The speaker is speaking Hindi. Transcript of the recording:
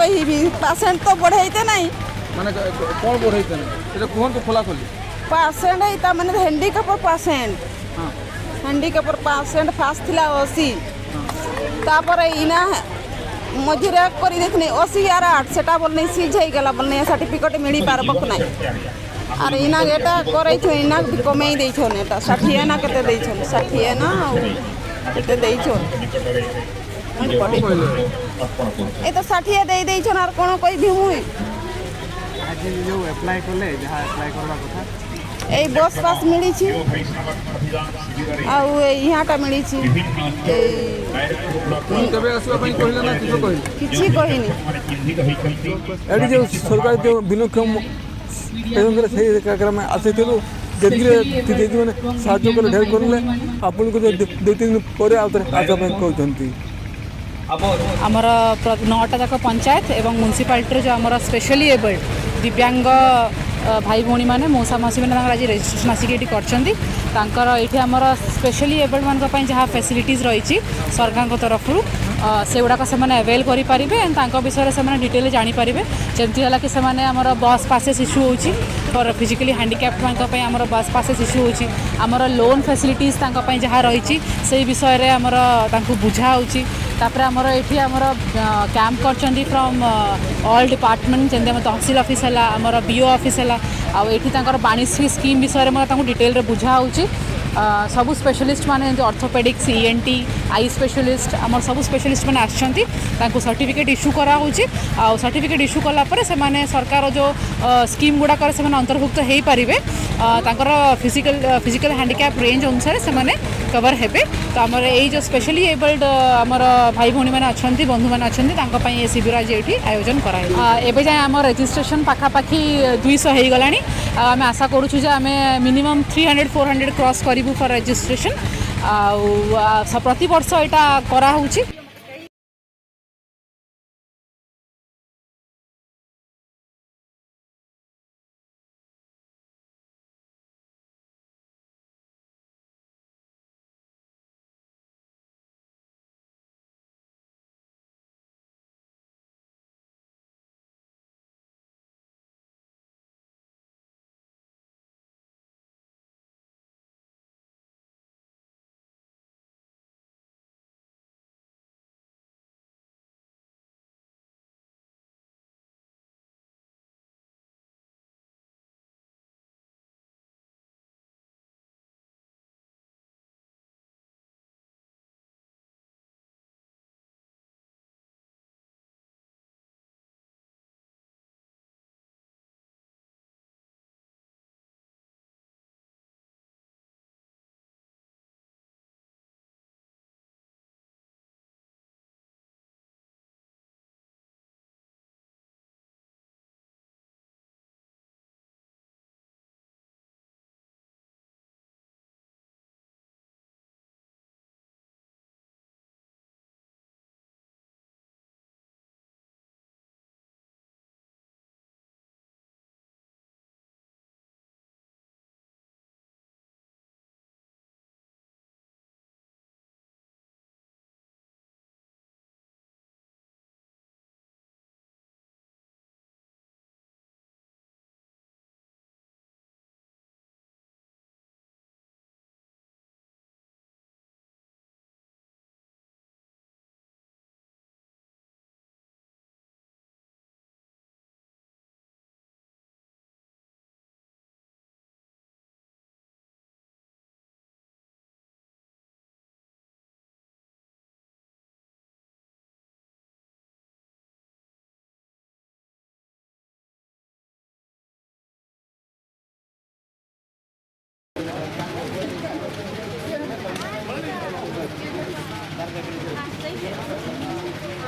कहबी पेसेंट तो बढ़ाइते नहीं माने कौन बढ़ाइते नहीं এটা কোন খোলা খোলি पेसेंट है माने हैंडीकैप पेसेंट हां हैंडीकैप पेसेंट फास्ट थिला 80 तापर इना मझिरे करी देखने 80 यार 8 सेटा बोल नहीं सीज है गला बोल नहीं सर्टिफिकेट मिली पारबक नहीं अरे इना एटा करै छ इना कमेई दै छ नेटा 60 ना केते दै छ 60 ना केते दै छ ए तो 60 दे दै छ आर कोन कोइ भी हुई आज जो अप्लाई करले जहां अप्लाई करला कथा ए बस पास मिली छी आउ यहाटा मिली छी तबे असवा पई कहिला ना किछि कहिनी एडी जो सरकार जो बिनुक्रम एवं से कार्यक्रम में आसे थे जदि मैंने साहय कर ढेर करले आपन को 2-3 दिन पर आजा कहते आमर 9टा जाक पंचायत एवं म्युनिसिपालिटी जो आमर स्पेशली एबल्ड दिव्यांग भाई भौणी मैंने मौसा मौसी मैंने आज रेजिस्ट्रेशन आसिक ये कर आमर स्पेशली एबल्ड मान जहाँ फैसिलिटीज रही सरकार तरफ से गुड़ाक से अवेल करें विषय से डिटेल जानीपर जमती है कि आमर बस पासेस इश्यू होची फॉर फिजिकली हैंडिकैप्ड मानक आमर बस पासेस इश्यू होची आमर लोन फैसिलिटीज जहाँ रही से विषय में आमर बुझा तापर आमर ये आमर कैंप कर फ्रॉम ऑल डिपार्टमेंट जमी तहसील ऑफिस है आमर बीओ ऑफिस है आठ बाणीश्री स्कीम विषय में डिटेल बुझा सबू स्पेशलिस्ट माने ऑर्थोपेडिक्स ईएनटी आई स्पेशलिस्ट आमर सबू स्पेशलिस्ट मैंने आसछंती सर्टिफिकेट इश्यू करा होची आ सर्टिफिकेट इश्यू कला परे से माने सरकार जो स्कीम गुडा करे से माने अंतर्भुक्त हेई परिबे तांकर फिजिकल हैंडिकैप रेंज अनुसार से माने कवर हेबे तो आमर एई जो स्पेशली एबल्ड आमर भाई भौणी माने अछंती बंधु माने अछंती तांका पई ए शिविर आज एठी आयोजन कराई एबे जाय आमर रजिस्ट्रेशन पाखा पाखी 200 हेई गलानी आमे आशा करूछु जे आमे मिनिमम 300-400 क्रॉस करिबु फॉर रजिस्ट्रेशन आ प्रति वर्ष एटा करा होची।